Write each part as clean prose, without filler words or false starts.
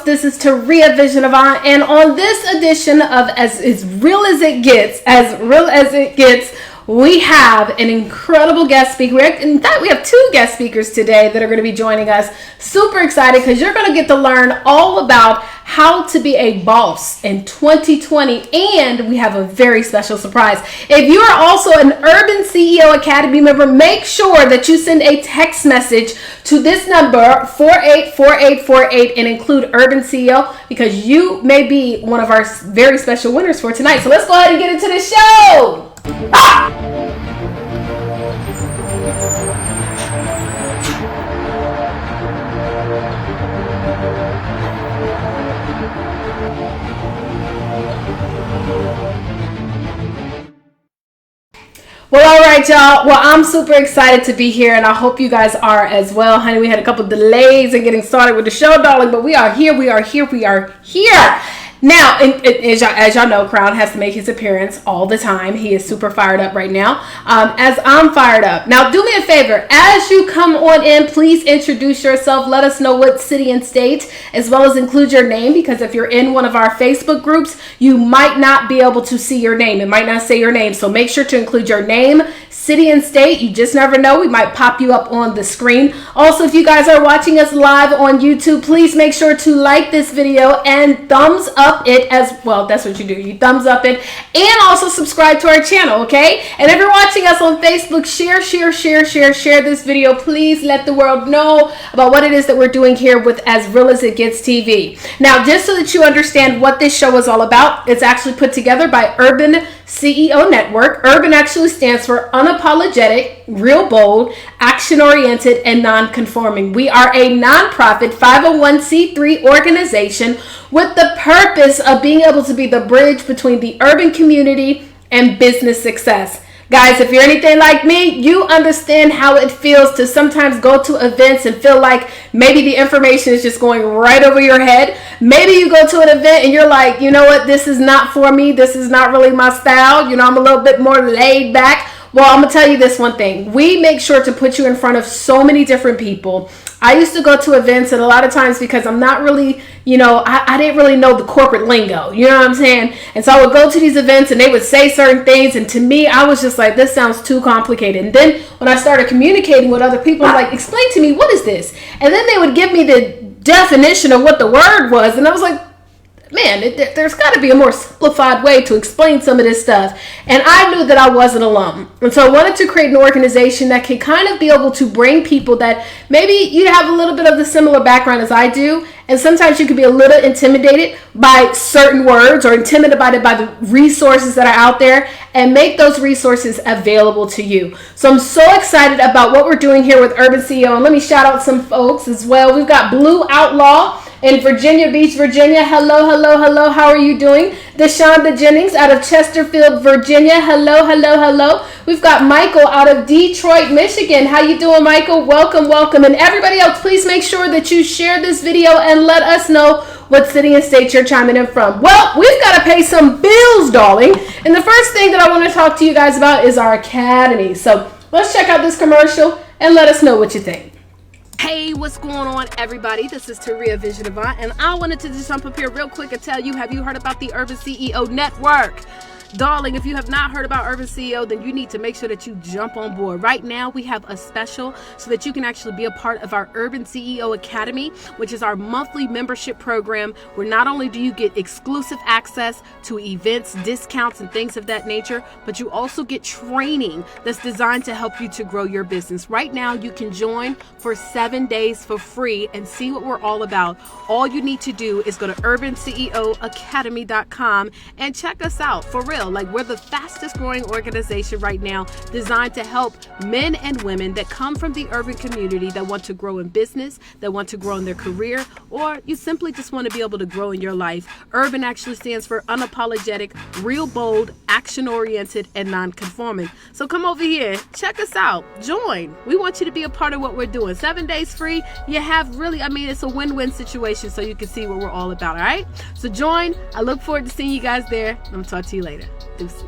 This is Taurea Vision Avant, and on this edition of As Real as It Gets, we have an incredible guest speaker. In fact, we have two guest speakers today that are going to be joining us. Super excited because you're going to get to learn all about how to be a boss in 2020, and we have a very special surprise. If you are also an Urban CEO Academy member, make sure that you send a text message to this number 484848 and include Urban CEO, because you may be one of our very special winners for tonight. So let's go ahead and get into the show. Well, all right, y'all. Well, I'm super excited to be here, and I hope you guys are as well. Honey, we had a couple delays in getting started with the show, darling, but we are here. Now, as y'all know, Crown has to make his appearance all the time. He is super fired up right now, as I'm fired up. Now, do me a favor. As you come on in, please introduce yourself. Let us know what city and state, as well as include your name, because if you're in one of our Facebook groups, you might not be able to see your name. It might not say your name, so make sure to include your name, city, and state. You just never know. We might pop you up on the screen. Also, if you guys are watching us live on YouTube, please make sure to like this video and thumbs up it as well. That's what you do. You thumbs up it, and also subscribe to our channel, okay? And if you're watching us on Facebook, share this video. Please let the world know about what it is that we're doing here with As Real as It Gets TV. Now, just so that you understand what this show is all about, it's actually put together by Urban CEO Network. Urban actually stands for unapologetic, real bold, action-oriented, and non-conforming. We are a nonprofit 501c3 organization with the purpose of being able to be the bridge between the urban community and business success. Guys, if you're anything like me, you understand how it feels to sometimes go to events and feel like maybe the information is just going right over your head. Maybe you go to an event and you're like, you know what, this is not for me. This is not really my style. You know, I'm a little bit more laid back. Well, I'm going to tell you this one thing. We make sure to put you in front of so many different people. I used to go to events, and a lot of times because I'm not really, I didn't really know the corporate lingo. You know what I'm saying? And so I would go to these events and they would say certain things. And to me, I was just like, this sounds too complicated. And then when I started communicating with other people, I'm like, explain to me, what is this? And then they would give me the definition of what the word was. And I was like, man, there's got to be a more simplified way to explain some of this stuff. And I knew that I wasn't alone. And so I wanted to create an organization that could kind of be able to bring people that maybe you have a little bit of the similar background as I do. And sometimes you can be a little intimidated by certain words or intimidated by the resources that are out there, and make those resources available to you. So I'm so excited about what we're doing here with Urban CEO. And let me shout out some folks as well. We've got Blue Outlaw in Virginia Beach, Virginia. Hello. How are you doing? Deshaunda Jennings out of Chesterfield, Virginia. Hello. We've got Michael out of Detroit, Michigan. How you doing, Michael? Welcome. And everybody else, please make sure that you share this video and let us know what city and state you're chiming in from. Well, we've got to pay some bills, darling. And the first thing that I want to talk to you guys about is our academy. So let's check out this commercial and let us know what you think. Hey, what's going on, everybody? This is Taurea Vision Avant, and I wanted to just jump up here real quick and tell you, have you heard about the Urban CEO Network? Darling, if you have not heard about Urban CEO, then you need to make sure that you jump on board. Right now, we have a special so that you can actually be a part of our Urban CEO Academy, which is our monthly membership program, where not only do you get exclusive access to events, discounts, and things of that nature, but you also get training that's designed to help you to grow your business. Right now, you can join for 7 days for free and see what we're all about. All you need to do is go to urbanceoacademy.com and check us out. For real. Like, we're the fastest growing organization right now, designed to help men and women that come from the urban community that want to grow in business, that want to grow in their career, or you simply just want to be able to grow in your life. Urban actually stands for unapologetic, real bold, action-oriented, and non-conforming. So come over here, check us out, join. We want you to be a part of what we're doing. 7 days free. You have really, it's a win-win situation, so you can see what we're all about, all right? So join. I look forward to seeing you guys there. I'm going to talk to you later. Deuces.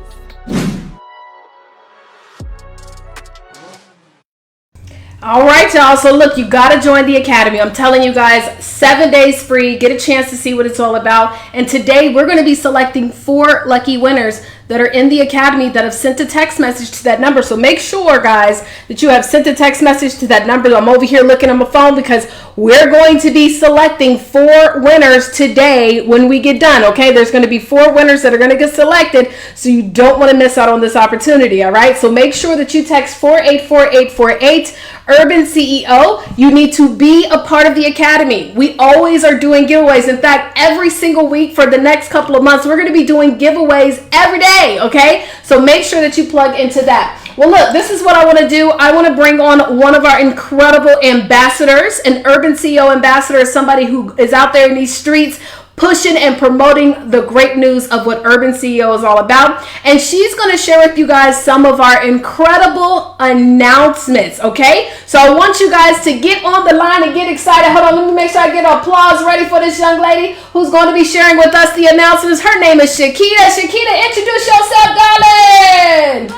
All right, y'all. So look, you got to join the Academy. I'm telling you guys, 7 days free. Get a chance to see what it's all about. And today we're going to be selecting 4 lucky winners that are in the Academy that have sent a text message to that number. So make sure, guys, that you have sent a text message to that number. I'm over here looking at my phone because we're going to be selecting 4 winners today when we get done, okay? There's going to be 4 winners that are going to get selected, so you don't want to miss out on this opportunity, all right? So make sure that you text 484848, Urban CEO. You need to be a part of the Academy. We always are doing giveaways. In fact, every single week for the next couple of months, we're going to be doing giveaways every day, okay? So make sure that you plug into that. Well, look, this is what I want to do. I want to bring on one of our incredible ambassadors. An Urban CEO ambassador is somebody who is out there in these streets pushing and promoting the great news of what Urban CEO is all about. And she's going to share with you guys some of our incredible announcements, okay? So I want you guys to get on the line and get excited. Hold on, let me make sure I get applause ready for this young lady who's going to be sharing with us the announcements. Her name is Shiketa. Shiketa, introduce yourself, darling.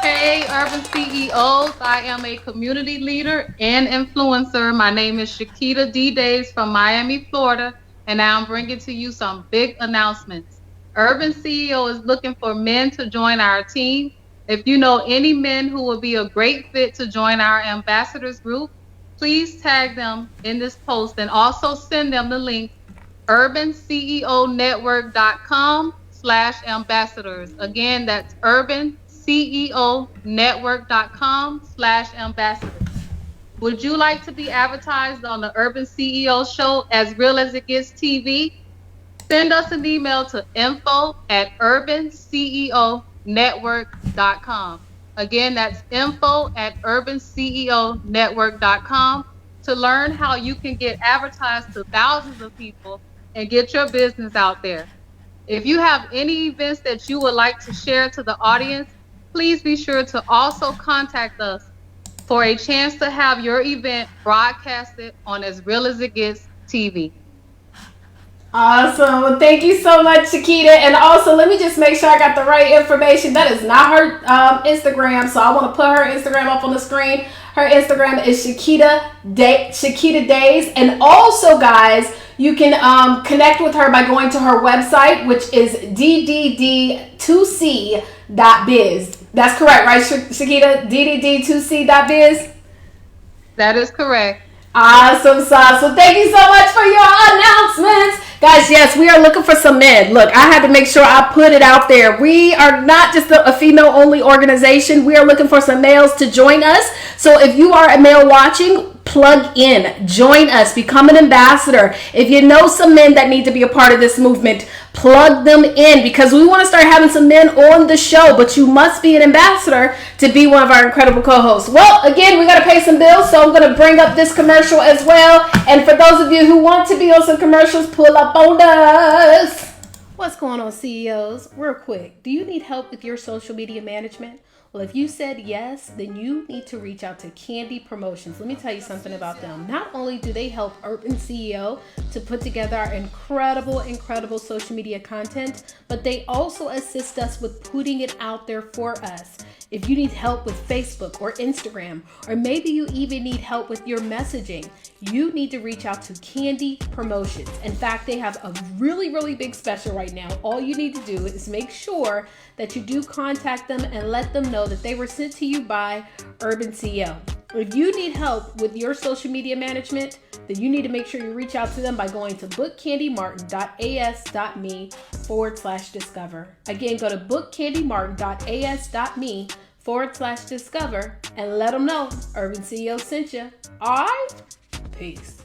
Hey, Urban CEOs. I am a community leader and influencer. My name is Shiketa D. Days from Miami, Florida, and now I'm bringing to you some big announcements. Urban CEO is looking for men to join our team. If you know any men who will be a great fit to join our ambassadors group, please tag them in this post and also send them the link urbanceonetwork.com/ambassadors. Again, that's urbanceonetwork.com/ambassadors. Would you like to be advertised on the Urban CEO show As Real As It Gets TV? Send us an email to info@urbanceonetwork.com. Again, that's info@urbanceonetwork.com to learn how you can get advertised to thousands of people and get your business out there. If you have any events that you would like to share to the audience, please be sure to also contact us for a chance to have your event broadcasted on As Real As It Gets TV. Awesome. Well, thank you so much, Shiketa. And also, let me just make sure I got the right information. That is not her Instagram, so I want to put her Instagram up on the screen. Her Instagram is Shiketa Days. And also, guys, you can connect with her by going to her website, which is ddd2c.biz. That's correct, right, Shiketa? ddd2c.biz? That is correct. Awesome sauce. Well, thank you so much for your announcements. Guys, yes, we are looking for some men. Look, I had to make sure I put it out there. We are not just a female-only organization. We are looking for some males to join us. So if you are a male watching, plug in, join us, become an ambassador. If you know some men that need to be a part of this movement, plug them in, because we want to start having some men on the show, but you must be an ambassador to be one of our incredible co-hosts. Well, again, we got to pay some bills, so I'm going to bring up this commercial as well. And for those of you who want to be on some commercials, pull up on us. What's going on, CEOs? Real quick, do you need help with your social media management? Well, if you said yes, then you need to reach out to Candy Promotions. Let me tell you something about them. Not only do they help Urban CEO to put together our incredible social media content, but they also assist us with putting it out there for us. If you need help with Facebook or Instagram, or maybe you even need help with your messaging, you need to reach out to Candy Promotions. In fact, they have a really big special right now. All you need to do is make sure that you do contact them and let them know that they were sent to you by Urban CEO. If you need help with your social media management, then you need to make sure you reach out to them by going to bookcandymartin.as.me/discover. Again, go to bookcandymartin.as.me/discover and let them know Urban CEO sent you. All right? Peace.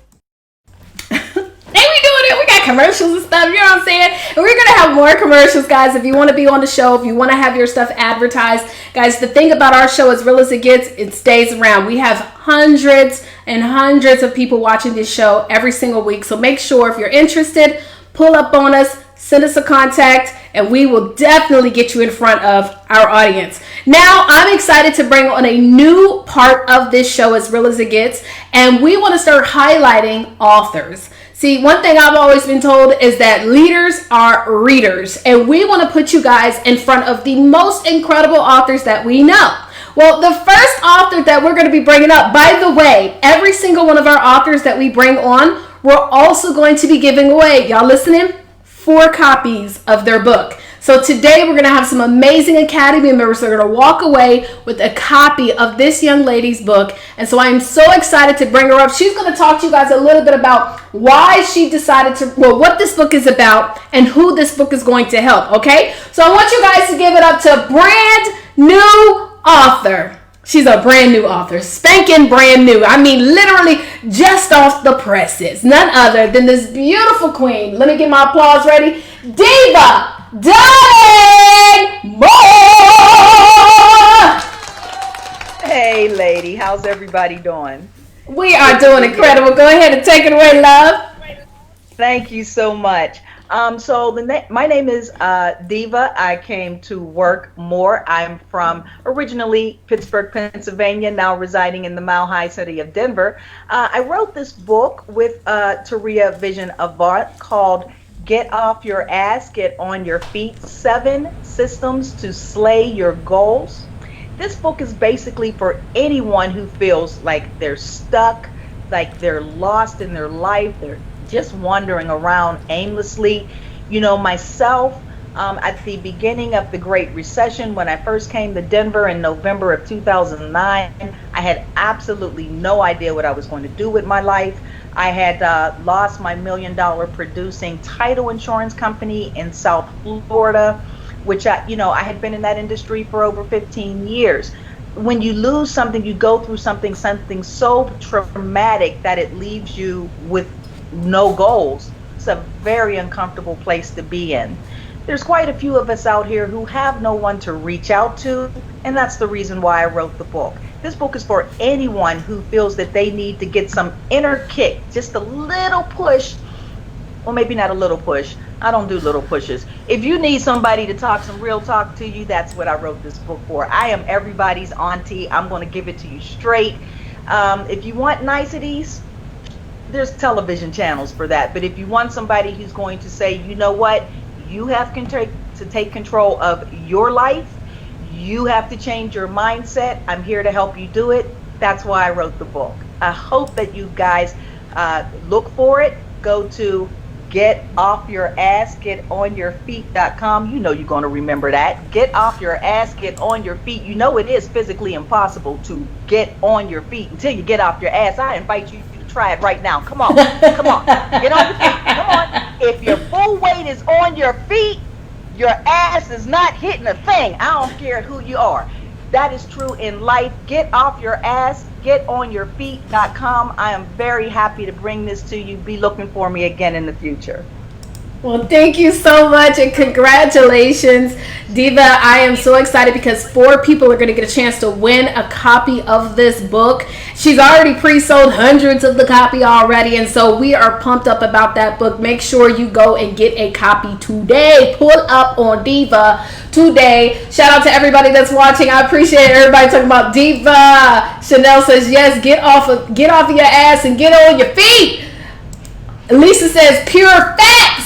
We got commercials and stuff, you know what I'm saying? And we're going to have more commercials, guys. If you want to be on the show, if you want to have your stuff advertised, guys, the thing about our show, As Real As It Gets, it stays around. We have hundreds and hundreds of people watching this show every single week. So make sure, if you're interested, pull up on us, send us a contact, and we will definitely get you in front of our audience. Now, I'm excited to bring on a new part of this show, As Real As It Gets, and we want to start highlighting authors. See, one thing I've always been told is that leaders are readers, and we want to put you guys in front of the most incredible authors that we know. Well, the first author that we're going to be bringing up, by the way, every single one of our authors that we bring on, we're also going to be giving away, y'all listening, 4 copies of their book. So today we're going to have some amazing Academy members that are going to walk away with a copy of this young lady's book. And so I am so excited to bring her up. She's going to talk to you guys a little bit about why she decided to, well, what this book is about and who this book is going to help, okay? So I want you guys to give it up to brand new author. She's a brand new author, spanking brand new. I mean, literally just off the presses. None other than this beautiful queen. Let me get my applause ready. Diva Moore! Hey, lady. How's everybody doing? We are doing incredible. Go ahead and take it away, love. Thank you so much. My name is Diva. I came to work more. I'm from originally Pittsburgh, Pennsylvania, now residing in the Mile High city of Denver. I wrote this book with Taurea Vision Avant called Get Off Your Ass, Get On Your Feet, 7 Systems to Slay Your Goals. This book is basically for anyone who feels like they're stuck, like they're lost in their life, they're just wandering around aimlessly. You know, myself, at the beginning of the Great Recession, when I first came to Denver in November of 2009, I had absolutely no idea what I was going to do with my life. I had lost my $1 million producing title insurance company in South Florida, which I had been in that industry for over 15 years. When you lose something, you go through something so traumatic that it leaves you with no goals. It's a very uncomfortable place to be in. There's quite a few of us out here who have no one to reach out to, and that's the reason why I wrote the book. This book is for anyone who feels that they need to get some inner kick, just a little push, or maybe not a little push. I don't do little pushes. If you need somebody to talk some real talk to you, that's what I wrote this book for. I am everybody's auntie. I'm going to give it to you straight. If you want niceties, there's television channels for that. But if you want somebody who's going to say, you know what, you have to take control of your life, you have to change your mindset, I'm here to help you do it. That's why I wrote the book. I hope that you guys look for it. Go to getoffyourassgetonyourfeet.com. You know you're going to remember that. Get off your ass, get on your feet. You know it is physically impossible to get on your feet until you get off your ass. I invite you to try it right now. Come on. Come on. Get on your feet. Come on. If your full weight is on your feet, your ass is not hitting a thing. I don't care who you are. That is true in life. Get off your ass, getonyourfeet.com. I am very happy to bring this to you. Be looking for me again in the future. Well, thank you so much and congratulations, Diva. I am so excited because 4 people are going to get a chance to win a copy of this book. She's already pre-sold hundreds of the copy already, and so we are pumped up about that book. Make sure you go and get a copy today. Pull up on Diva today. Shout out to everybody that's watching. I appreciate everybody talking about Diva. Chanel says, yes, get off of your ass and get on your feet. Lisa says, pure facts.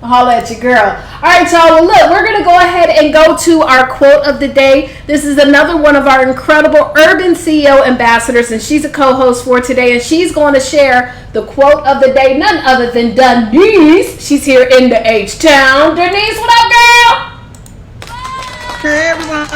Holla at your girl. All right, y'all. Well, look, we're going to go ahead and go to our quote of the day. This is another one of our incredible Urban CEO ambassadors, and she's a co-host for today, and she's going to share the quote of the day, none other than Denise. She's here in the H-Town. Denise, what up, girl? Hey, everyone.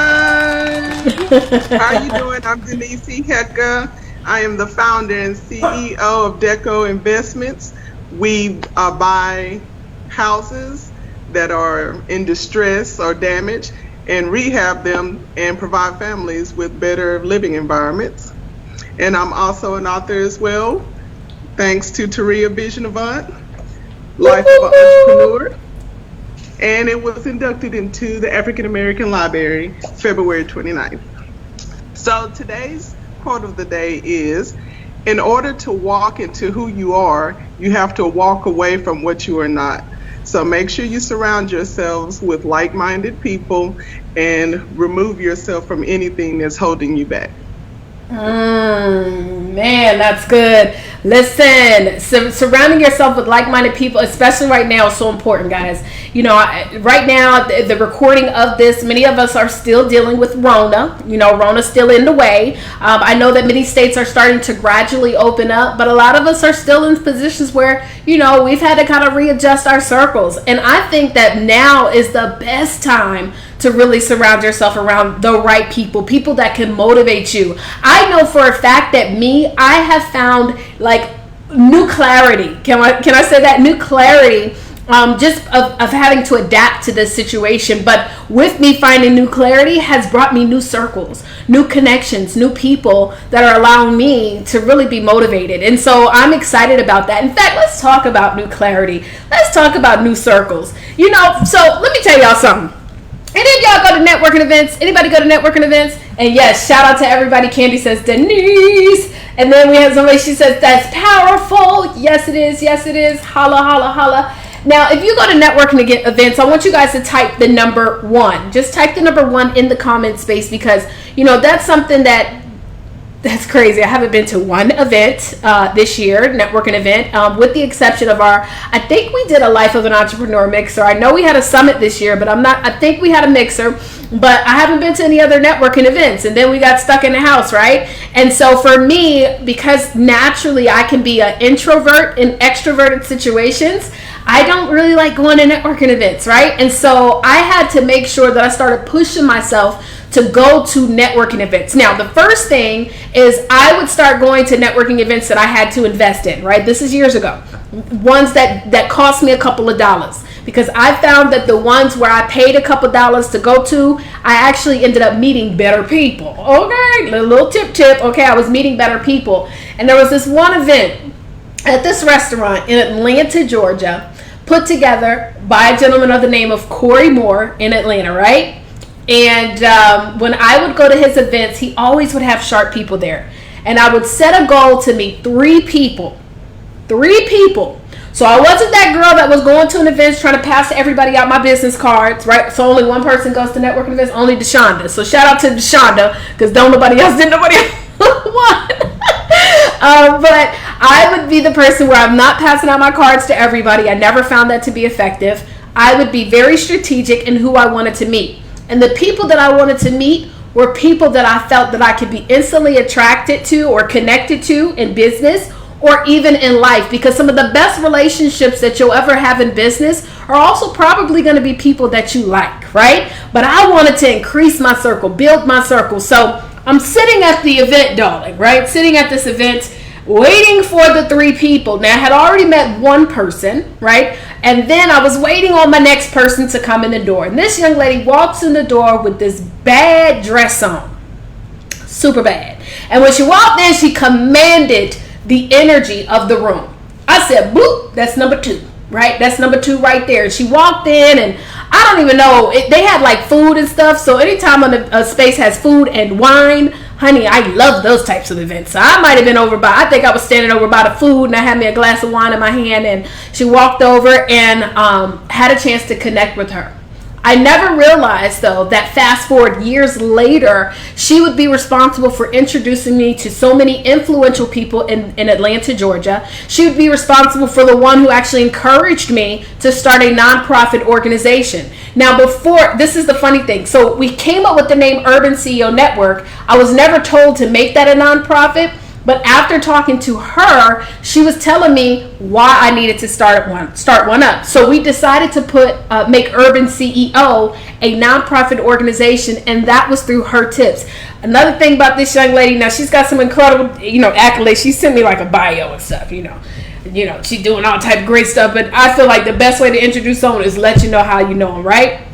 How you doing? I'm Denise Shiketa. I am the founder and CEO of Deco Investments. We buy houses that are in distress or damage and rehab them and provide families with better living environments. And I'm also an author as well, thanks to Taurea Vision Avant, Life of an Entrepreneur. And it was inducted into the African American Library February 29th. So today's quote of the day is, in order to walk into who you are, you have to walk away from what you are not. So make sure you surround yourselves with like-minded people and remove yourself from anything that's holding you back. Man, that's good. Listen, surrounding yourself with like-minded people, especially right now, is so important, guys. You know, right now, the recording of this, many of us are still dealing with Rona. You know, Rona's still in the way. I know that many states are starting to gradually open up, but a lot of us are still in positions where, you know, we've had to kind of readjust our circles. And I think that now is the best time to really surround yourself around the right people, people that can motivate you. I know for a fact that I have found like new clarity. Can I say that? New clarity, just of having to adapt to this situation. But with me finding new clarity has brought me new circles, new connections, new people that are allowing me to really be motivated. And so I'm excited about that. In fact, let's talk about new clarity. Let's talk about new circles. You know, so let me tell y'all something. Any of y'all go to networking events? Anybody go to networking events? And yes, shout out to everybody. Candy says, Denise. And then we have somebody, she says, that's powerful. Yes, it is. Yes, it is. Holla, holla, holla. Now, if you go to networking events, I want you guys to type the number 1. Just type the number 1 in the comment space because, you know, that's something that's crazy. I haven't been to one event this year, networking event, with the exception of I think we did a Life of an Entrepreneur mixer. I know we had a summit this year, but I think we had a mixer, but I haven't been to any other networking events. And then we got stuck in the house, right? And so for me, because naturally I can be an introvert in extroverted situations, I don't really like going to networking events, right? And so I had to make sure that I started pushing myself to go to networking events. Now, the first thing is I would start going to networking events that I had to invest in, right? This is years ago. Ones that cost me a couple of dollars. Because I found that the ones where I paid a couple dollars to go to, I actually ended up meeting better people. Okay, little tip. Okay, I was meeting better people. And there was this one event at this restaurant in Atlanta, Georgia, put together by a gentleman of the name of Corey Moore in Atlanta, right? And when I would go to his events, he always would have sharp people there. And I would set a goal to meet 3 people. 3 people. So I wasn't that girl that was going to an event trying to pass everybody out my business cards, right? So only one person goes to networking events, only DeShonda. So shout out to DeShonda, because nobody else won. But I would be the person where I'm not passing out my cards to everybody. I never found that to be effective. I would be very strategic in who I wanted to meet. And the people that I wanted to meet were people that I felt that I could be instantly attracted to or connected to in business or even in life, because some of the best relationships that you'll ever have in business are also probably going to be people that you like, right? But I wanted to increase my circle, build my circle. So I'm sitting at the event, darling, right? Sitting at this event, waiting for the 3 people. Now, I had already met one person, right? And then I was waiting on my next person to come in the door. And this young lady walks in the door with this bad dress on. Super bad. And when she walked in, she commanded the energy of the room. I said, boop, that's number 2, right? That's number 2 right there. She walked in and I don't even know, they had like food and stuff. So anytime a space has food and wine, honey, I love those types of events. So I might have been I think I was standing over by the food and I had me a glass of wine in my hand, and she walked over and had a chance to connect with her. I never realized, though, that fast forward years later, she would be responsible for introducing me to so many influential people in Atlanta, Georgia. She would be responsible for the one who actually encouraged me to start a nonprofit organization. Now, this is the funny thing. So we came up with the name Urban CEO Network. I was never told to make that a nonprofit. But after talking to her, she was telling me why I needed to start one up. So we decided to make Urban CEO a nonprofit organization, and that was through her tips. Another thing about this young lady, now she's got some incredible, accolades. She sent me like a bio and stuff, she's doing all type of great stuff. But I feel like the best way to introduce someone is let you know how you know them, right?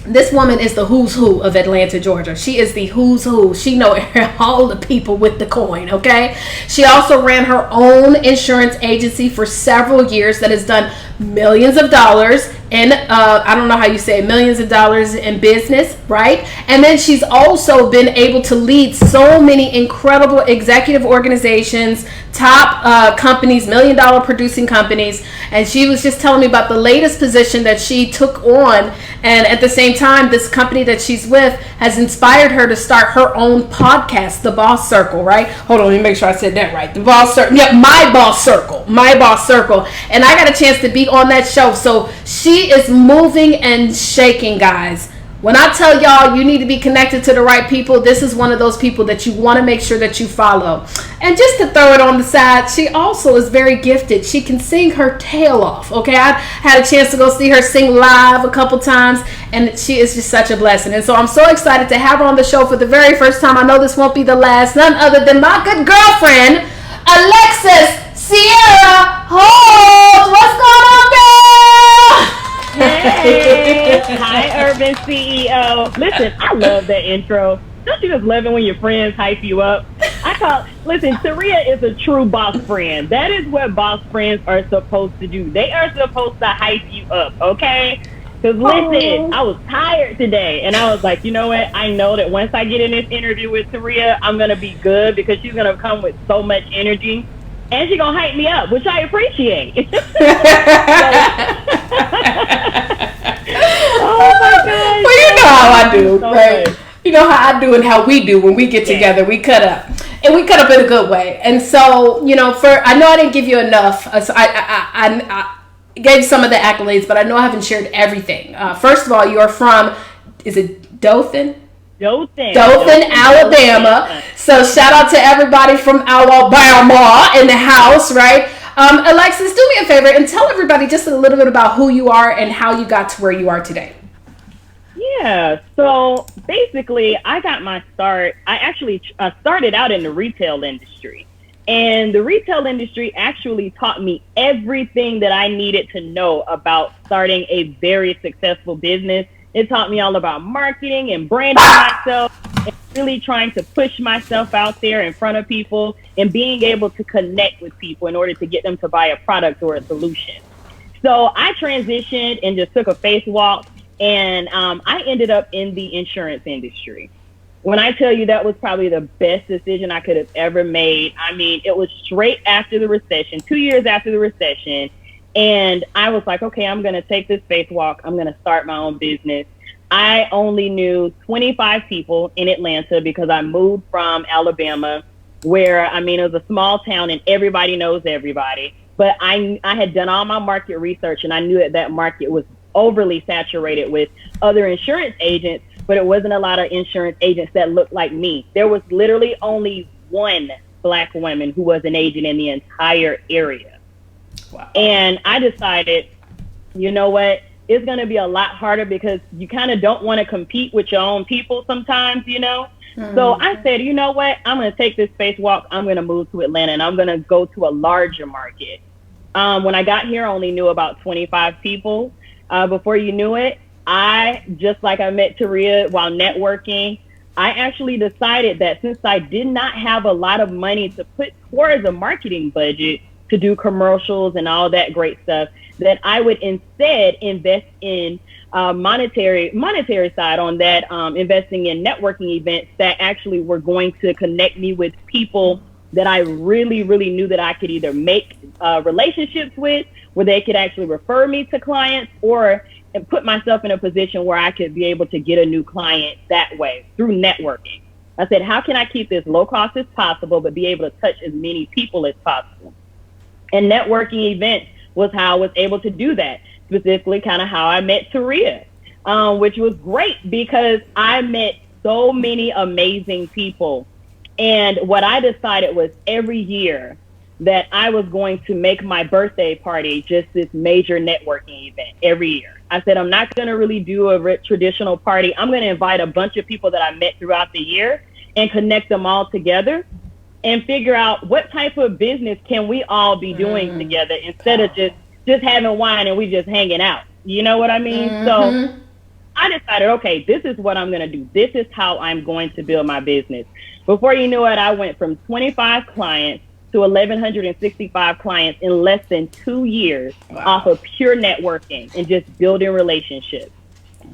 This woman is the who's who of Atlanta, Georgia. She is the who's who. She knows all the people with the coin, okay? She also ran her own insurance agency for several years that has done millions of dollars in, I don't know how you say it, millions of dollars in business, right? And then she's also been able to lead so many incredible executive organizations, top companies, $1 million producing companies. And she was just telling me about the latest position that she took on. And at the same time, this company that she's with has inspired her to start her own podcast, The Boss Circle, right? Hold on, let me make sure I said that right. The Boss Circle. Yeah, My Boss Circle. My Boss Circle. And I got a chance to be on that show. So she is moving and shaking, guys. When I tell y'all you need to be connected to the right people, this is one of those people that you want to make sure that you follow. And just to throw it on the side, she also is very gifted. She can sing her tail off, okay? I had a chance to go see her sing live a couple times, and she is just such a blessing. And so I'm so excited to have her on the show for the very first time. I know this won't be the last. None other than my good girlfriend, Alexis Cierra. Hold! What's going on, girl? Hey, hi, Urban CEO. Listen, I love that intro. Don't you just love it when your friends hype you up? Listen, Taurea is a true boss friend. That is what boss friends are supposed to do. They are supposed to hype you up, okay? Because listen, I was tired today, and I was like, you know what? I know that once I get in this interview with Taurea, I'm going to be good because she's going to come with so much energy. And she's going to hype me up, which I appreciate. Oh, my God. Well, you know how I do, So right? good. You know how I do and how we do when we get together. We cut up. And we cut up in a good way. And so, you know, I know I didn't give you enough. So I gave some of the accolades, but I know I haven't shared everything. First of all, you're from, is it Dothan? Dothan, Alabama. So shout out to everybody from Alabama in the house, right? Alexis, do me a favor and tell everybody just a little bit about who you are and how you got to where you are today. Yeah, so basically I got my start. I actually started out in the retail industry. And the retail industry actually taught me everything that I needed to know about starting a very successful business. It taught me all about marketing and branding myself and really trying to push myself out there in front of people and being able to connect with people in order to get them to buy a product or a solution. So I transitioned and just took a face walk, and I ended up in the insurance industry. When I tell you that was probably the best decision I could have ever made, I mean, it was straight after the recession, 2 years after the recession. And I was like, okay, I'm going to take this faith walk. I'm going to start my own business. I only knew 25 people in Atlanta because I moved from Alabama, where, I mean, it was a small town and everybody knows everybody. But I had done all my market research, and I knew that market was overly saturated with other insurance agents, but it wasn't a lot of insurance agents that looked like me. There was literally only one Black woman who was an agent in the entire area. Wow. And I decided, you know what, it's going to be a lot harder because you kind of don't want to compete with your own people sometimes, you know. Mm-hmm. So I said, you know what, I'm going to take this space walk. I'm going to move to Atlanta, and I'm going to go to a larger market. When I got here, I only knew about 25 people. Before you knew it, just like I met Taurea while networking, I actually decided that since I did not have a lot of money to put towards a marketing budget to do commercials and all that great stuff, that I would instead invest in monetary side on that, investing in networking events that actually were going to connect me with people that I really, really knew that I could either make relationships with, where they could actually refer me to clients, or and put myself in a position where I could be able to get a new client that way through networking. I said, how can I keep this low cost as possible, but be able to touch as many people as possible? And networking events was how I was able to do that, specifically kind of how I met Taurea, which was great because I met so many amazing people. And what I decided was every year that I was going to make my birthday party just this major networking event every year. I said, I'm not going to really do a traditional party. I'm going to invite a bunch of people that I met throughout the year and connect them all together and figure out what type of business can we all be doing together instead of just having wine and we just hanging out. You know what I mean? So I decided, okay, this is what I'm going to do. This is how I'm going to build my business. Before you knew it, I went from 25 clients to 1,165 clients in less than 2 years off of pure networking and just building relationships.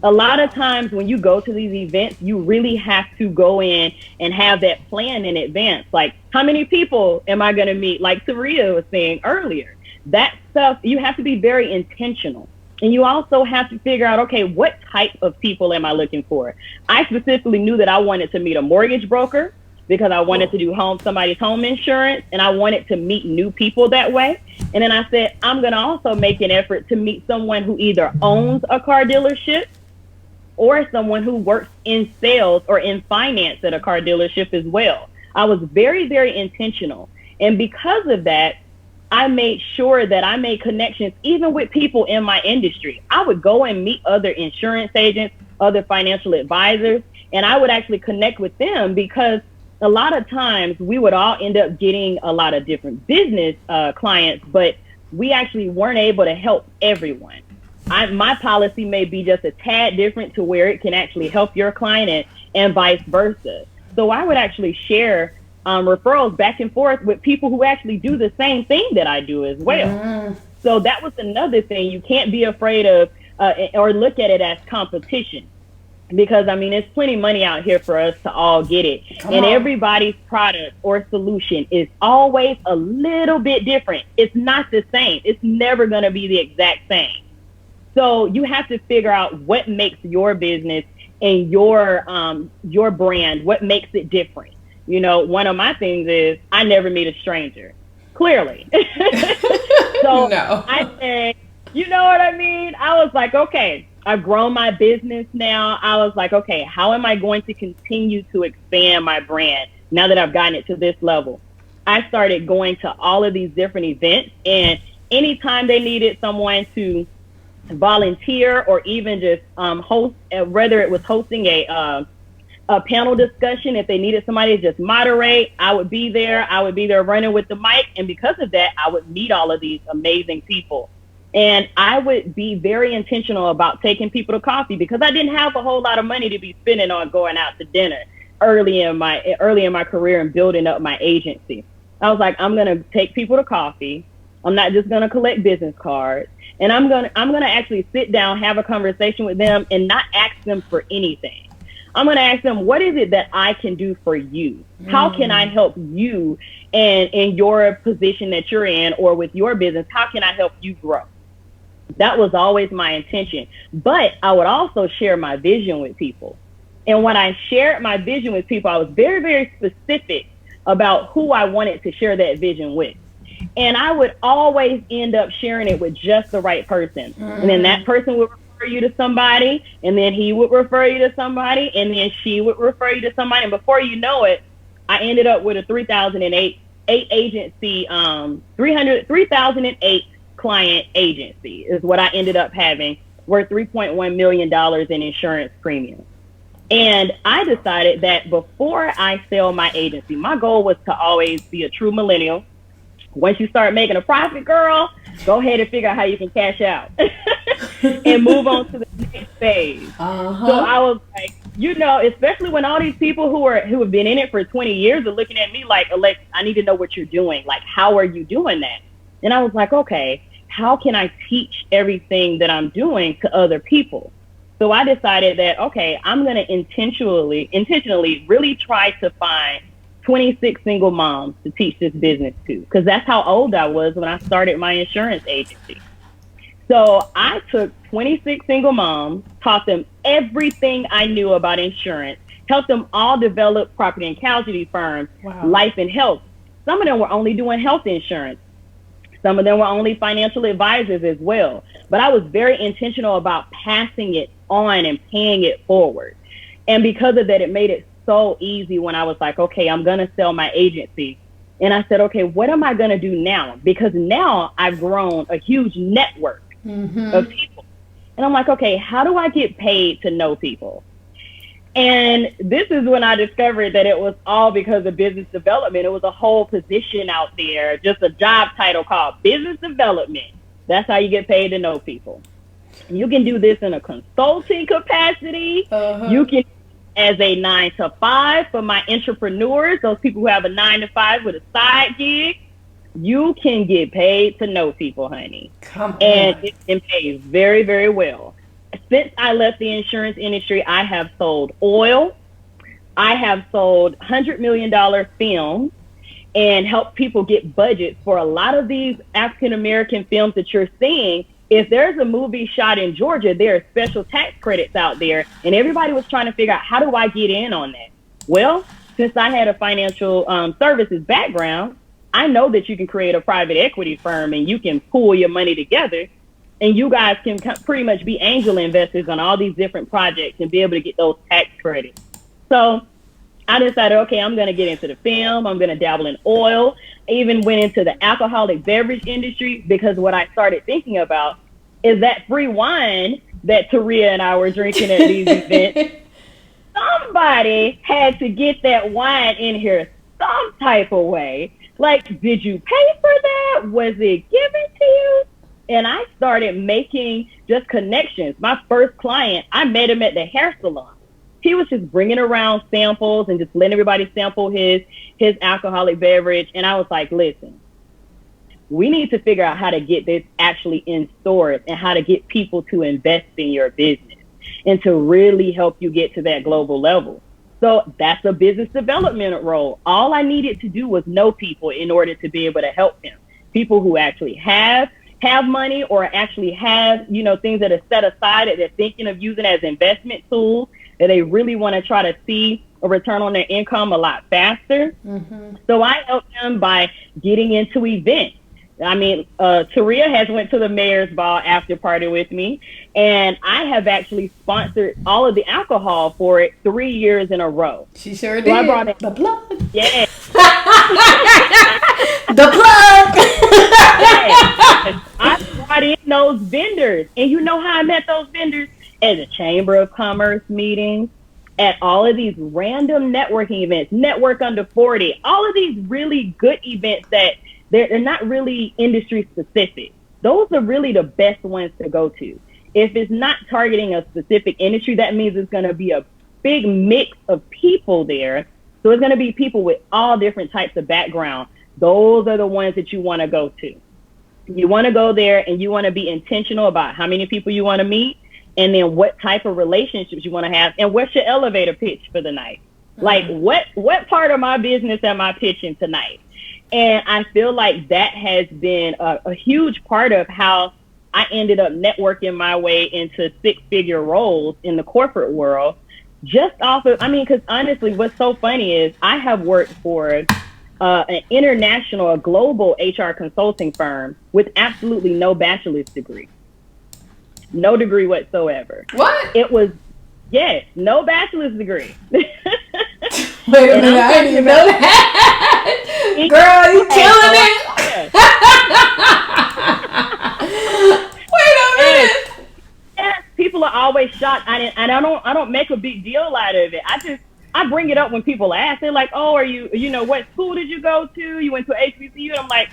A lot of times when you go to these events, you really have to go in and have that plan in advance. Like, how many people am I going to meet? Like Taurea was saying earlier, that stuff, you have to be very intentional. And you also have to figure out, okay, what type of people am I looking for? I specifically knew that I wanted to meet a mortgage broker because I wanted to do somebody's home insurance, and I wanted to meet new people that way. And then I said, I'm going to also make an effort to meet someone who either owns a car dealership or someone who works in sales or in finance at a car dealership as well. I was very, very intentional. And because of that, I made sure that I made connections even with people in my industry. I would go and meet other insurance agents, other financial advisors, and I would actually connect with them because a lot of times we would all end up getting a lot of different business clients, but we actually weren't able to help everyone. My policy may be just a tad different to where it can actually help your client and vice versa. So I would actually share referrals back and forth with people who actually do the same thing that I do as well. So that was another thing. You can't be afraid of or look at it as competition, because I mean, there's plenty of money out here for us to all get it. And everybody's product or solution is always a little bit different. It's not the same. It's never going to be the exact same. So you have to figure out what makes your business and your brand, what makes it different. You know, one of my things is I never meet a stranger, clearly. So no. I said, you know what I mean? I was like, okay, I've grown my business now. I was like, okay, how am I going to continue to expand my brand now that I've gotten it to this level? I started going to all of these different events, and anytime they needed someone to volunteer or even just host, whether it was hosting a panel discussion, if they needed somebody to just moderate, I would be there. I would be there running with the mic. And because of that, I would meet all of these amazing people. And I would be very intentional about taking people to coffee because I didn't have a whole lot of money to be spending on going out to dinner early in my career and building up my agency. I was like, I'm going to take people to coffee. I'm not just going to collect business cards. And I'm going to actually sit down, have a conversation with them and not ask them for anything. I'm going to ask them, what is it that I can do for you? How can I help you and in your position that you're in or with your business? How can I help you grow? That was always my intention. But I would also share my vision with people. And when I shared my vision with people, I was very, very specific about who I wanted to share that vision with. And I would always end up sharing it with just the right person. And then that person would refer you to somebody, and then he would refer you to somebody, and then she would refer you to somebody. And before you know it, I ended up with a 2008 agency, 3008 client agency is what I ended up having, worth $3.1 million in insurance premium. And I decided that before I sell my agency, my goal was to always be a true millennial. Once you start making a profit, girl, go ahead and figure out how you can cash out and move on to the next phase. So I was like, you know, especially when all these people who have been in it for 20 years are looking at me like, Alexis, I need to know what you're doing. Like, how are you doing that? And I was like, okay, how can I teach everything that I'm doing to other people? So I decided that, okay, I'm going to intentionally really try to find 26 single moms to teach this business to, because that's how old I was when I started my insurance agency. So I took 26 single moms, taught them everything I knew about insurance, helped them all develop property and casualty firms, life and health. Some of them were only doing health insurance. Some of them were only financial advisors as well. But I was very intentional about passing it on and paying it forward. And because of that, it made it so easy when I was like, okay, I'm going to sell my agency. And I said, okay, what am I going to do now? Because now I've grown a huge network of people. And I'm like, okay, how do I get paid to know people? And this is when I discovered that it was all because of business development. It was a whole position out there, just a job title called business development. That's how you get paid to know people. You can do this in a consulting capacity. You can as a 9-to-5 for my intrapreneurs, those people who have a 9-to-5 with a side gig. You can get paid to know people, honey. Come on. And it can pay very, very well. Since I left the insurance industry, I have sold oil. I have sold $100 million films and helped people get budgets for a lot of these African-American films that you're seeing. If there's a movie shot in Georgia, there are special tax credits out there. And everybody was trying to figure out, how do I get in on that? Well, since I had a financial services background, I know that you can create a private equity firm and you can pool your money together, and you guys can pretty much be angel investors on all these different projects and be able to get those tax credits. So I decided, okay, I'm going to get into the film. I'm going to dabble in oil. I even went into the alcoholic beverage industry, because what I started thinking about is that free wine that Taurea and I were drinking at these events. Somebody had to get that wine in here some type of way. Like, did you pay for that? Was it given to you? And I started making just connections. My first client, I met him at the hair salon. He was just bringing around samples and just letting everybody sample his alcoholic beverage. And I was like, listen, we need to figure out how to get this actually in stores and how to get people to invest in your business and to really help you get to that global level. So that's a business development role. All I needed to do was know people in order to be able to help them. People who actually have money, or actually have, things that are set aside that they're thinking of using as investment tools, that they really want to try to see a return on their income a lot faster. Mm-hmm. So I help them by getting into events. I mean, Taurea has went to the mayor's ball after party with me, and I have actually sponsored all of the alcohol for it 3 years in a row. She sure so did. I brought in the plug. Yeah. The plug. Yeah. I brought in those vendors, and you know how I met those vendors? At the Chamber of Commerce meetings, at all of these random networking events, Network Under 40, all of these really good events that they're not really industry specific. Those are really the best ones to go to. If it's not targeting a specific industry, that means it's going to be a big mix of people there. So it's going to be people with all different types of background. Those are the ones that you want to go to. You want to go there and you want to be intentional about how many people you want to meet, and then what type of relationships you want to have, and what's your elevator pitch for the night. Like, what part of my business am I pitching tonight? And I feel like that has been a huge part of how I ended up networking my way into six-figure roles in the corporate world. Just off of, because honestly, what's so funny is I have worked for an international, a global HR consulting firm with absolutely no bachelor's degree. No degree whatsoever. What? It was, yes, no bachelor's degree. Wait a minute, I didn't even know that. Girl, you killing it. Wait a minute. Yes, people are always shocked. I don't make a big deal out of it. I bring it up when people ask. They're like, oh, are you, what school did you go to? You went to HBCU? And I'm like,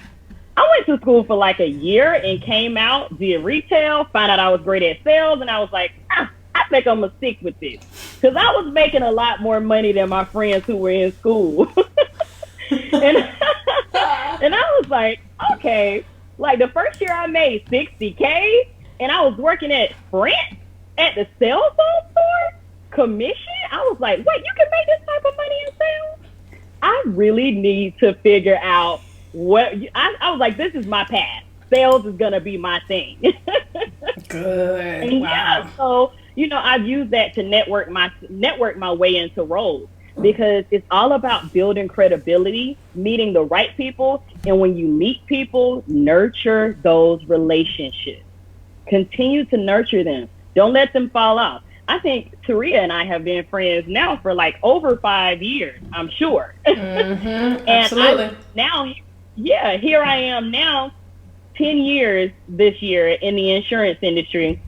I went to school for like a year and came out, did retail, found out I was great at sales, and I was like, I think I'm going to stick with this. Because I was making a lot more money than my friends who were in school. and I was like, okay. Like, the first year I made $60K, and I was working at Sprint at the cell phone store, commission. I was like, wait, you can make this type of money in sales? I really need to figure out I was like, this is my path. Sales is going to be my thing. Good. And wow. Yeah, so, I've used that to network my way into roles, because it's all about building credibility, meeting the right people. And when you meet people, nurture those relationships. Continue to nurture them. Don't let them fall off. I think Taurea and I have been friends now for like over 5 years, I'm sure. Mm-hmm, absolutely. And here I am now, 10 years this year in the insurance industry.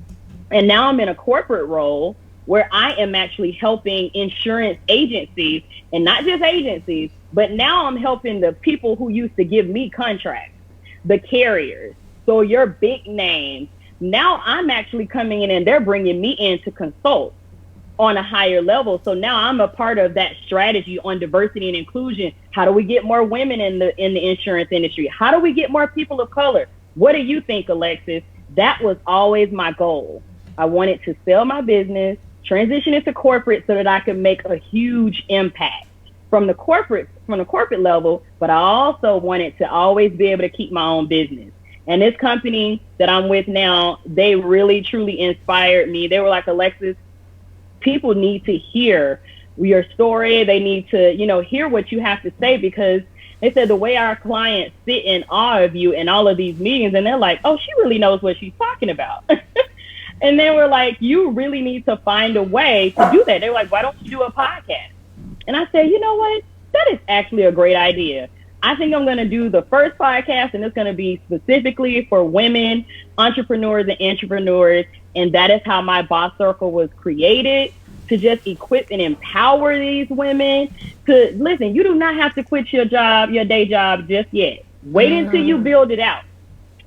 And now I'm in a corporate role where I am actually helping insurance agencies, and not just agencies, but now I'm helping the people who used to give me contracts, the carriers. So your big names. Now I'm actually coming in and they're bringing me in to consult. on a higher level. So now I'm a part of that strategy on diversity and inclusion. How do we get more women in the insurance industry? How do we get more people of color? What do you think, Alexis? That was always my goal. I wanted to sell my business, transition into corporate so that I could make a huge impact from the corporate level, but I also wanted to always be able to keep my own business. And this company that I'm with now, they really, truly inspired me. They were like, Alexis, people need to hear your story. They need to, hear what you have to say, because they said the way our clients sit in awe of you in all of these meetings, and they're like, oh, she really knows what she's talking about. And they were like, you really need to find a way to do that. They were like, why don't you do a podcast? And I said, you know what? That is actually a great idea. I think I'm going to do the first podcast, and it's going to be specifically for women, entrepreneurs, and intrapreneurs. And that is how my Boss Circle was created, to just equip and empower these women to listen. You do not have to quit your day job just yet. Wait until you build it out.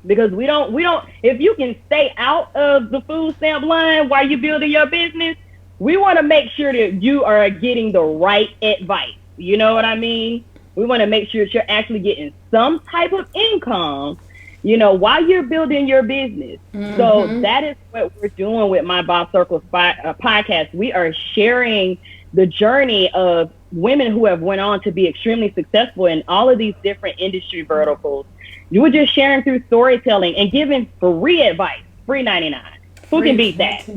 Because we don't, if you can stay out of the food stamp line while you're building your business, we want to make sure that you are getting the right advice. You know what I mean? We want to make sure that you're actually getting some type of income, while you're building your business. So that is what we're doing with my Boss Circle podcast. We are sharing the journey of women who have went on to be extremely successful in all of these different industry verticals. You were just sharing through storytelling and giving free advice, free 99. Who can beat that?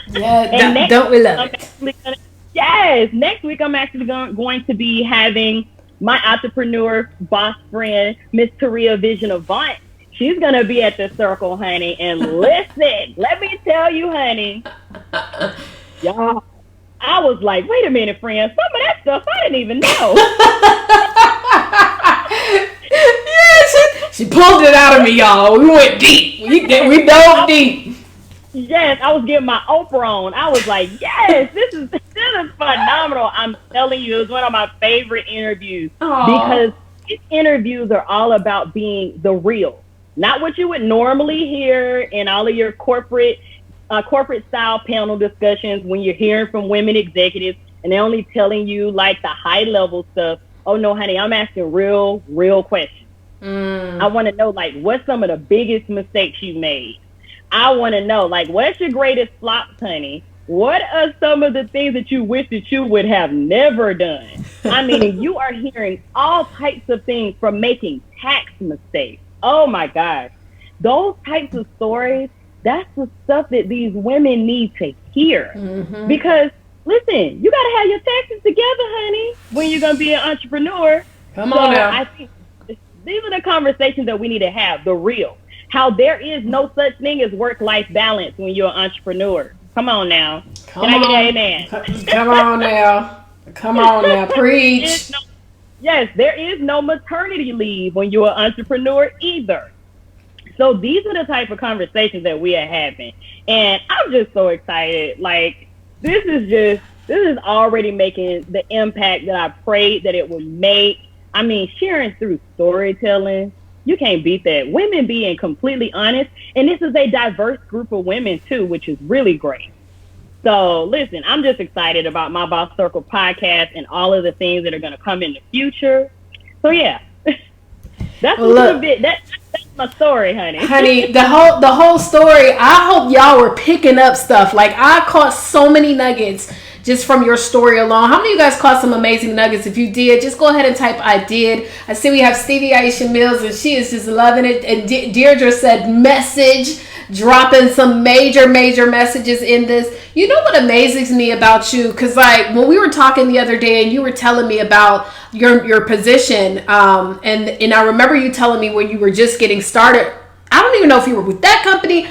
Yeah, don't we love it? Yes, next week I'm actually going to be having my entrepreneur boss friend, Miss Taurea Vision Avant. She's going to be at the circle, honey. And listen, let me tell you, honey, y'all, I was like, wait a minute, friend. Some of that stuff I didn't even know. Yeah, she pulled it out of me, y'all. We went deep. We dove deep. Yes, I was getting my Oprah on. I was like, yes, this is phenomenal. I'm telling you, it was one of my favorite interviews. Aww. Because these interviews are all about being the real, not what you would normally hear in all of your corporate style panel discussions when you're hearing from women executives and they're only telling you like the high level stuff. Oh no, honey, I'm asking real questions. I want to know like what's some of the biggest mistakes you made. I want to know, like, what's your greatest flops, honey? What are some of the things that you wish that you would have never done? I mean, you are hearing all types of things, from making tax mistakes. Oh, my gosh. Those types of stories, that's the stuff that these women need to hear. Because, listen, you got to have your taxes together, honey, when you're going to be an entrepreneur. Come on now. I think these are the conversations that we need to have, the real. How there is no such thing as work-life balance when you're an entrepreneur. Come on now. Can I get an amen? Come on now. Come on now. Preach. Yes, there is no maternity leave when you're an entrepreneur either. So these are the type of conversations that we are having. And I'm just so excited. Like, this is already making the impact that I prayed that it would make. I mean, sharing through storytelling. You can't beat that. Women being completely honest. And this is a diverse group of women, too, which is really great. So, listen, I'm just excited about my Boss Circle podcast and all of the things that are going to come in the future. So, yeah, that's a little bit. That's my story, honey. Honey, the whole story, I hope y'all were picking up stuff. Like, I caught so many nuggets just from your story alone. How many of you guys caught some amazing nuggets? If you did, just go ahead and type I did. I see we have Stevie Aisha Mills, and she is just loving it. And Deirdre said message, dropping some major messages in this. You know what amazes me about you? Because like when we were talking the other day and you were telling me about your position, and I remember you telling me when you were just getting started, I don't even know if you were with that company.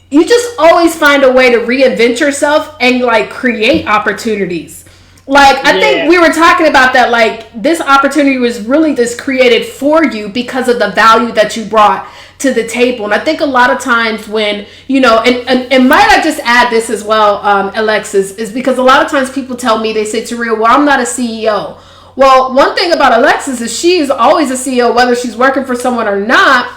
You just always find a way to reinvent yourself and like create opportunities. Like, I think we were talking about that, like this opportunity was really just created for you because of the value that you brought to the table. And I think a lot of times when, you know, and might I just add this as well, Alexis, is because a lot of times people tell me, they say, Taurea, well, I'm not a CEO. Well, one thing about Alexis is she is always a CEO, whether she's working for someone or not,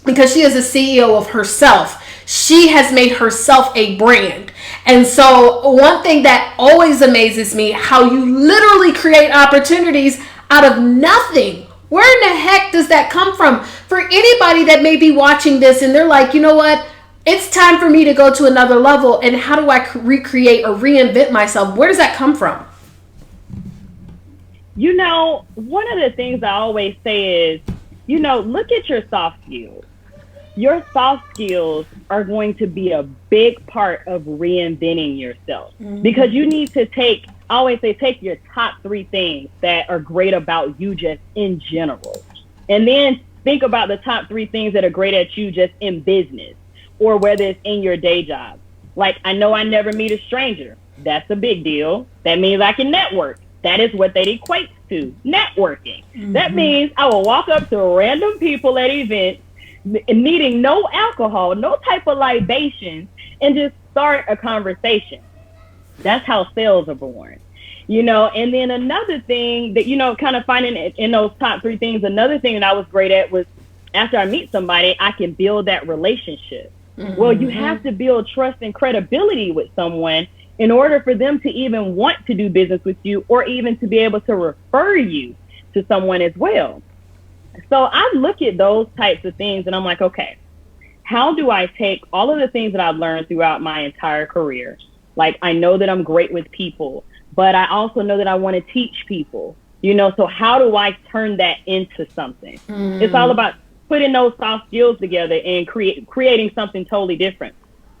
because she is a CEO of herself. She has made herself a brand. And so one thing that always amazes me, how you literally create opportunities out of nothing. Where in the heck does that come from? For anybody that may be watching this and they're like, you know what? It's time for me to go to another level. And how do I recreate or reinvent myself? Where does that come from? You know, one of the things I always say is, you know, look at your soft skills. Your soft skills are going to be a big part of reinventing yourself, because you need to take, I always say, take your top 3 things that are great about you just in general. And then think about the top 3 things that are great at you just in business, or whether it's in your day job. Like, I know I never meet a stranger. That's a big deal. That means I can network. That is what that equates to, networking. That means I will walk up to random people at events, needing no alcohol, no type of libations, and just start a conversation. That's how sales are born. You know, and then another thing that, you know, kind of finding in those top 3 things, another thing that I was great at was, after I meet somebody, I can build that relationship. Well, you have to build trust and credibility with someone in order for them to even want to do business with you, or even to be able to refer you to someone as well. So I look at those types of things and I'm like, okay, how do I take all of the things that I've learned throughout my entire career? Like, I know that I'm great with people, but I also know that I want to teach people, you know, so how do I turn that into something? It's all about putting those soft skills together and creating something totally different.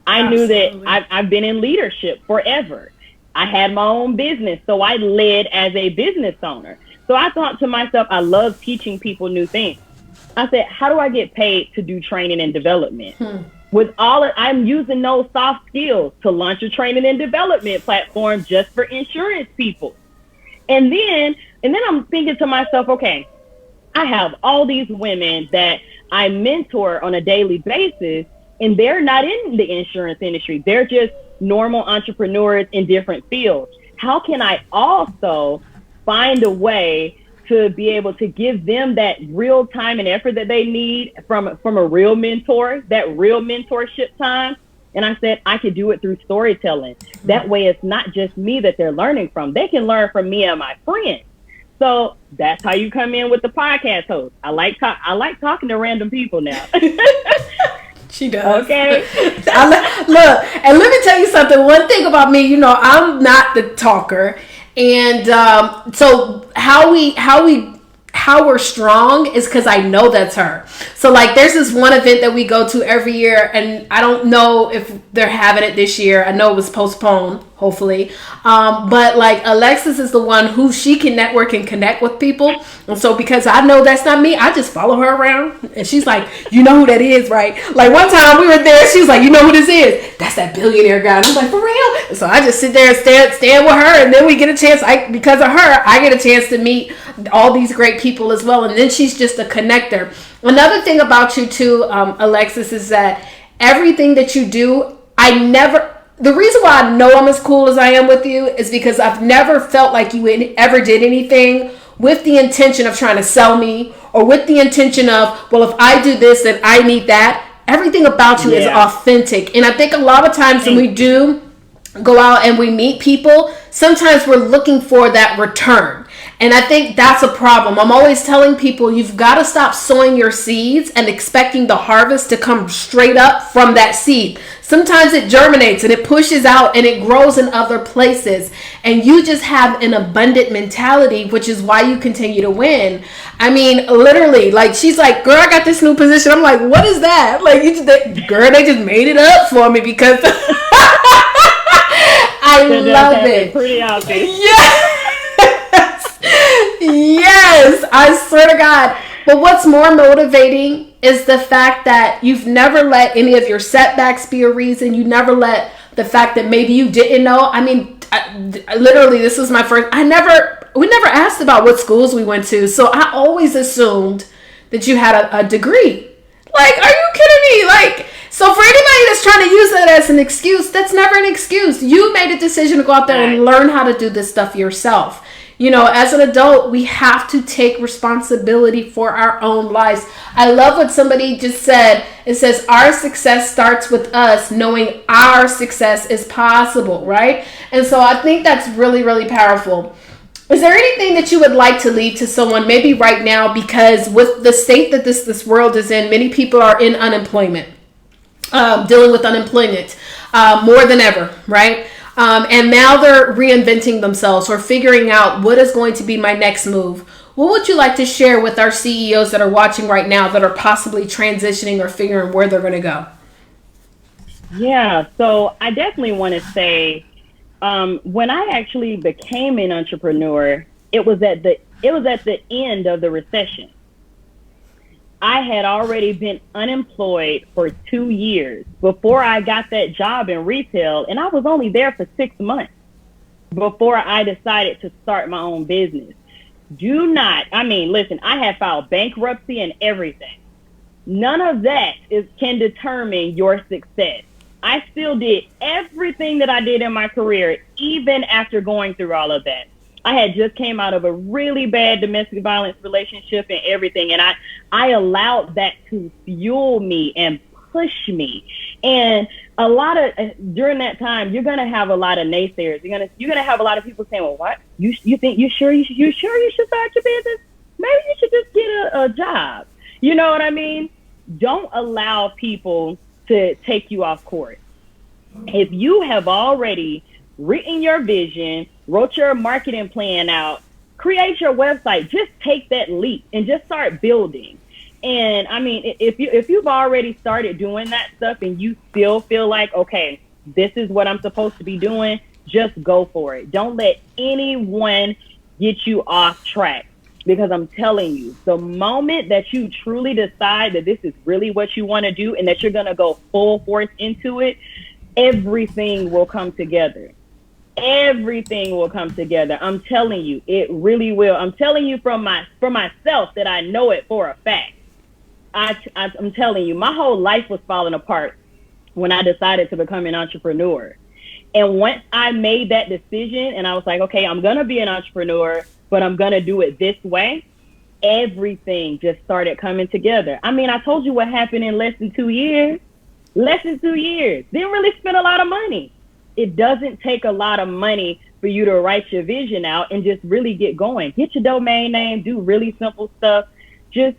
I knew that I've been in leadership forever. I had my own business, so I led as a business owner. So I thought to myself, I love teaching people new things. I said, how do I get paid to do training and development? I'm using those soft skills to launch a training and development platform just for insurance people. And then I'm thinking to myself, okay, I have all these women that I mentor on a daily basis, and they're not in the insurance industry. They're just normal entrepreneurs in different fields. How can I also find a way to be able to give them that real time and effort that they need from a real mentor, that real mentorship time? And I said, I could do it through storytelling. That way, it's not just me that they're learning from. They can learn from me and my friends. So that's how you come in with the podcast host. I like talking to random people now. She does. Okay. Look, and let me tell you something. One thing about me, you know, I'm not the talker, and so how we're strong is because I know that's her. So like, there's this one event that we go to every year, and I don't know if they're having it this year. I know it was postponed, hopefully. But like, Alexis is the one who she can network and connect with people. And so because I know that's not me, I just follow her around. And she's like, you know who that is, right? Like one time we were there, she was like, you know who this is? That's that billionaire guy. And I'm like, for real? And so I just sit there and stand with her. And then we get a chance, because of her, I get a chance to meet all these great people as well. And then she's just a connector. Another thing about you too, Alexis, is that everything that you do, the reason why I know I'm as cool as I am with you is because I've never felt like you ever did anything with the intention of trying to sell me, or with the intention of, well, if I do this, then I need that. Everything about you is authentic. And I think a lot of times when we do go out and we meet people, sometimes we're looking for that return. And I think that's a problem. I'm always telling people, you've got to stop sowing your seeds and expecting the harvest to come straight up from that seed. Sometimes it germinates and it pushes out and it grows in other places. And you just have an abundant mentality, which is why you continue to win. I mean, literally, like, she's like, girl, I got this new position. I'm like, what is that? Like, girl, they just made it up for me because I love it. Pretty obvious. Yes. Yes, I swear to God. But what's more motivating is the fact that you've never let any of your setbacks be a reason. You never let the fact that maybe you didn't know. I mean, literally, this was my first. We never asked about what schools we went to. So I always assumed that you had a degree. Like, are you kidding me? Like, so for anybody that's trying to use that as an excuse, that's never an excuse. You made a decision to go out there and learn how to do this stuff yourself. as an adult, we have to take responsibility for our own lives. I love what somebody just said. It says our success starts with us knowing our success is possible, right? And so I think that's really, really powerful. Is there anything that you would like to leave to someone maybe right now? Because with the state that this world is in, many people are in unemployment, dealing with unemployment more than ever, right? And now they're reinventing themselves or figuring out what is going to be my next move. What would you like to share with our CEOs that are watching right now that are possibly transitioning or figuring where they're going to go? Yeah, so I definitely want to say, when I actually became an entrepreneur, it was at the end of the recession. I had already been unemployed for 2 years before I got that job in retail, and I was only there for 6 months before I decided to start my own business. Listen, I had filed bankruptcy and everything. None of that can determine your success. I still did everything that I did in my career, even after going through all of that. I had just came out of a really bad domestic violence relationship and everything. And I allowed that to fuel me and push me. And during that time, you're going to have a lot of naysayers. You're going to have a lot of people saying, well, what? You sure you should start your business? Maybe you should just get a job. You know what I mean? Don't allow people to take you off course. If you have already written your vision, wrote your marketing plan out, create your website, just take that leap and just start building. And if you've already started doing that stuff and you still feel like, okay, this is what I'm supposed to be doing, just go for it. Don't let anyone get you off track. Because I'm telling you, the moment that you truly decide that this is really what you want to do and that you're going to go full force into it, everything will come together. Everything will come together. I'm telling you, it really will. I'm telling you from myself that I know it for a fact. I'm telling you, my whole life was falling apart when I decided to become an entrepreneur. And once I made that decision and I was like, okay, I'm going to be an entrepreneur, but I'm going to do it this way, everything just started coming together. I told you what happened in less than 2 years. Less than 2 years. Didn't really spend a lot of money. It doesn't take a lot of money for you to write your vision out and just really get going. Get your domain name, do really simple stuff. You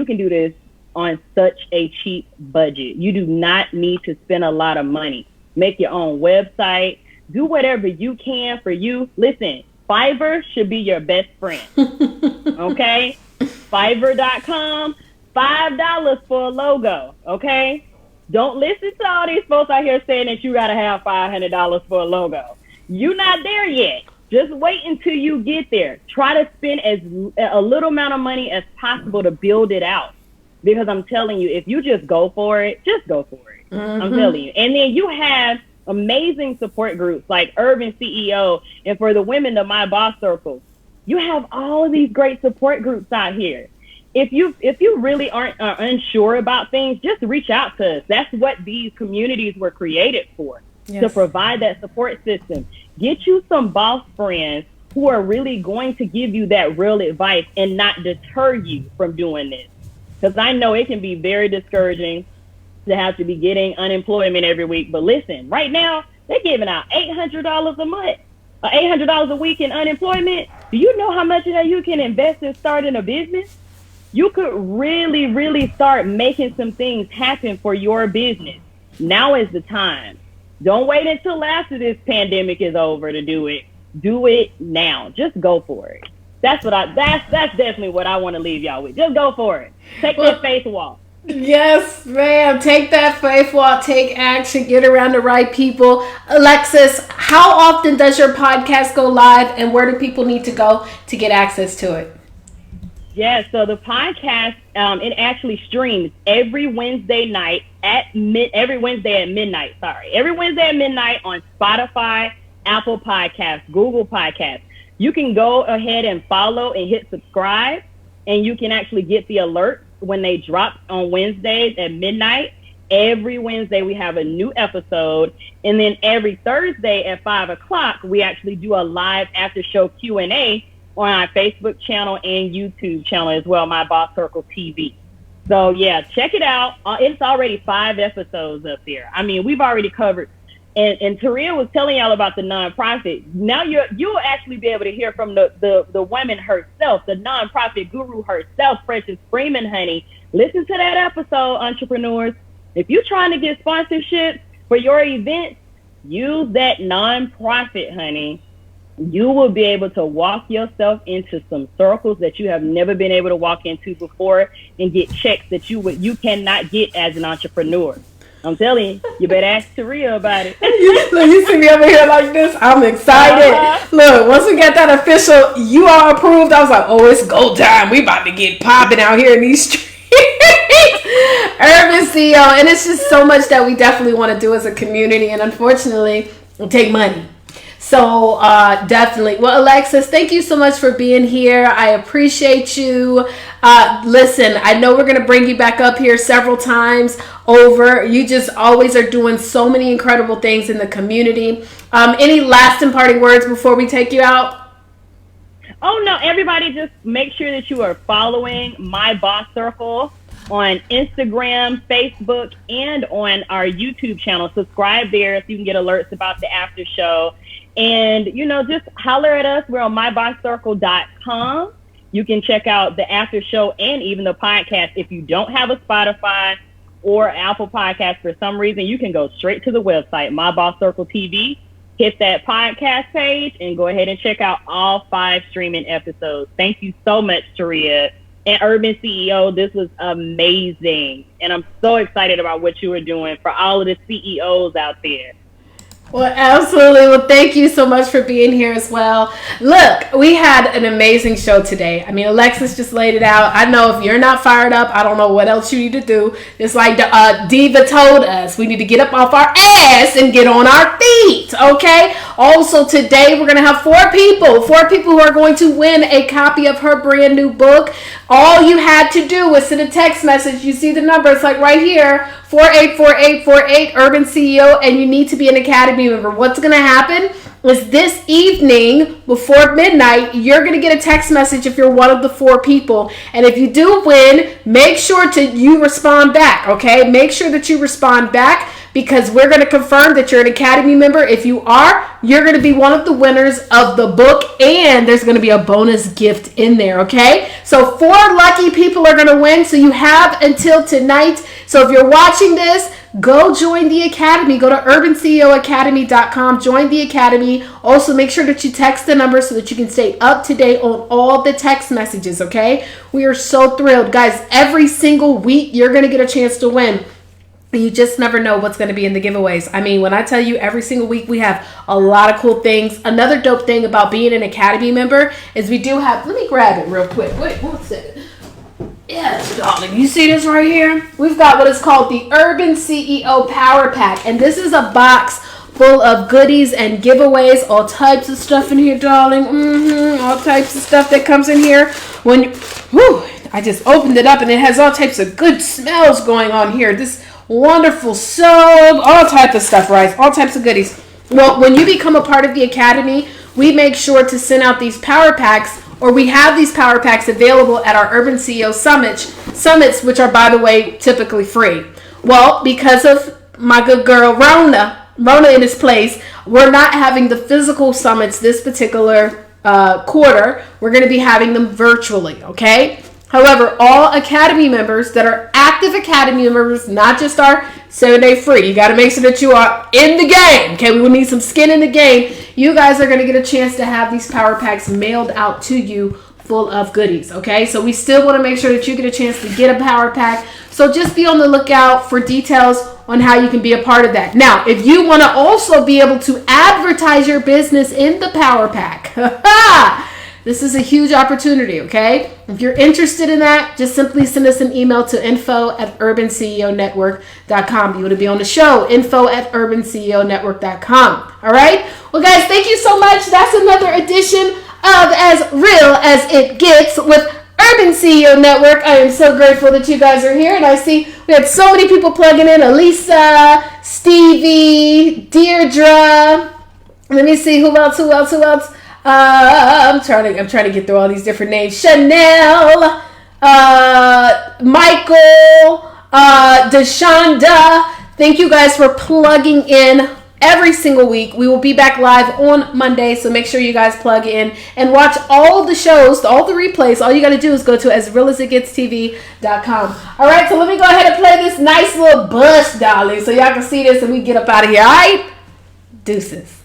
can do this on such a cheap budget. You do not need to spend a lot of money. Make your own website. Do whatever you can for you. Listen, Fiverr should be your best friend. Okay? Fiverr.com, $5 for a logo. Okay? Don't listen to all these folks out here saying that you got to have $500 for a logo. You're not there yet. Just wait until you get there. Try to spend a little amount of money as possible to build it out. Because I'm telling you, if you just go for it, just go for it. Mm-hmm. I'm telling you. And then you have amazing support groups like Urban CEO, and for the women, the My Boss Circle. You have all of these great support groups out here. If you really aren't unsure about things, just reach out to us. That's what these communities were created for, to provide that support system. Get you some boss friends who are really going to give you that real advice and not deter you from doing this. Because I know it can be very discouraging to have to be getting unemployment every week. But listen, right now, they're giving out $800 a month, $800 a week in unemployment. Do you know how much of that you can invest in starting a business? You could really, really start making some things happen for your business. Now is the time. Don't wait until after this pandemic is over to do it. Do it now. Just go for it. That's definitely what I want to leave y'all with. Just go for it. Take that faith walk. Yes, ma'am. Take that faith walk. Take action. Get around the right people. Alexis, how often does your podcast go live, and where do people need to go to get access to it? Yeah, so the podcast, it actually streams every Wednesday at midnight. Every Wednesday at midnight on Spotify, Apple Podcasts, Google Podcasts. You can go ahead and follow and hit subscribe, and you can actually get the alert when they drop on Wednesdays at midnight. Every Wednesday we have a new episode, and then every Thursday at 5 o'clock we actually do a live after show Q&A on our Facebook channel and YouTube channel as well, My Boss Circle TV. So yeah, check it out. It's already 5 episodes up there. I mean, we've already covered. And Taurea was telling y'all about the nonprofit. Now you'll actually be able to hear from the woman herself, the nonprofit guru herself, Precious Freeman, honey. Listen to that episode, entrepreneurs. If you're trying to get sponsorship for your event, use that nonprofit, honey. You will be able to walk yourself into some circles that you have never been able to walk into before and get checks that you cannot get as an entrepreneur. I'm telling you, you better ask Taurea about it. Look, you see me over here like this. I'm excited. Look, once we got that official, you are approved. I was like, oh, it's go time. We about to get popping out here in these streets. Urban CEO, and it's just so much that we definitely want to do as a community, and unfortunately, it'll take money. So definitely. Well, Alexis, thank you so much for being here. I appreciate you. Listen, I know we're going to bring you back up here several times over. You just always are doing so many incredible things in the community. Any last and parting words before we take you out? Oh, no, everybody just make sure that you are following My Boss Circle on Instagram, Facebook, and on our YouTube channel. Subscribe there so you can get alerts about the after show. And, just holler at us. We're on mybosscircle.com. You can check out the after show and even the podcast. If you don't have a Spotify or Apple podcast for some reason, you can go straight to the website, My Boss Circle TV. Hit that podcast page and go ahead and check out all 5 streaming episodes. Thank you so much, Taurea. And Urban CEO, this was amazing. And I'm so excited about what you are doing for all of the CEOs out there. Well, absolutely. Well, thank you so much for being here as well. Look, we had an amazing show today. I mean, Alexis just laid it out. I know if you're not fired up, I don't know what else you need to do. Just like Diva told us, we need to get up off our ass and get on our feet, okay? Also, today we're going to have 4 people who are going to win a copy of her brand new book. All you had to do was send a text message. You see the number. It's like right here, 484848, Urban CEO, and you need to be an Academy member. What's going to happen is this evening before midnight, you're going to get a text message if you're one of the 4 people. And if you do win, make sure you respond back, okay? Make sure that you respond back, because we're going to confirm that you're an Academy member. If you are, you're going to be one of the winners of the book, and there's going to be a bonus gift in there, okay? So 4 lucky people are going to win, so you have until tonight. So if you're watching this, go join the Academy. Go to urbanceoacademy.com. Join the Academy. Also, make sure that you text the number so that you can stay up to date on all the text messages, okay? We are so thrilled. Guys, every single week, you're going to get a chance to win. You just never know what's going to be in the giveaways. I mean, when I tell you every single week we have a lot of cool things. Another dope thing about being an Academy member is we do have, let me grab it real quick. Wait, 1 second. Yes, darling. You see this right here? We've got what is called the Urban CEO Power Pack. And this is a box full of goodies and giveaways. All types of stuff in here, darling. All types of stuff that comes in here. I just opened it up and it has all types of good smells going on here. This wonderful soap, all types of stuff, right? All types of goodies. Well, when you become a part of the Academy, we make sure to send out these power packs, or we have these power packs available at our Urban CEO Summits, which are, by the way, typically free. Well, because of my good girl Rona in this place, we're not having the physical summits this particular quarter. We're going to be having them virtually, okay? However, all Academy members that are active Academy members, not just our 7-day free, you got to make sure that you are in the game. Okay, we will need some skin in the game. You guys are going to get a chance to have these power packs mailed out to you full of goodies. Okay, so we still want to make sure that you get a chance to get a power pack. So just be on the lookout for details on how you can be a part of that. Now, if you want to also be able to advertise your business in the power pack, this is a huge opportunity, okay? If you're interested in that, just simply send us an email to info@urbanceonetwork.com. You want to be on the show, info@urbanceonetwork.com. All right? Well, guys, thank you so much. That's another edition of As Real As It Gets with Urban CEO Network. I am so grateful that you guys are here. And I see we had so many people plugging in. Elisa, Stevie, Deirdre. Let me see who else. I'm trying to get through all these different names. Chanel, Michael, Deshonda. Thank you guys for plugging in every single week. We will be back live on Monday, so make sure you guys plug in and watch all the shows, all the replays. All you got to do is go to asrealisitgetstv.com. All right, so let me go ahead and play this nice little bus, darling, so y'all can see this and we get up out of here. All right? Deuces.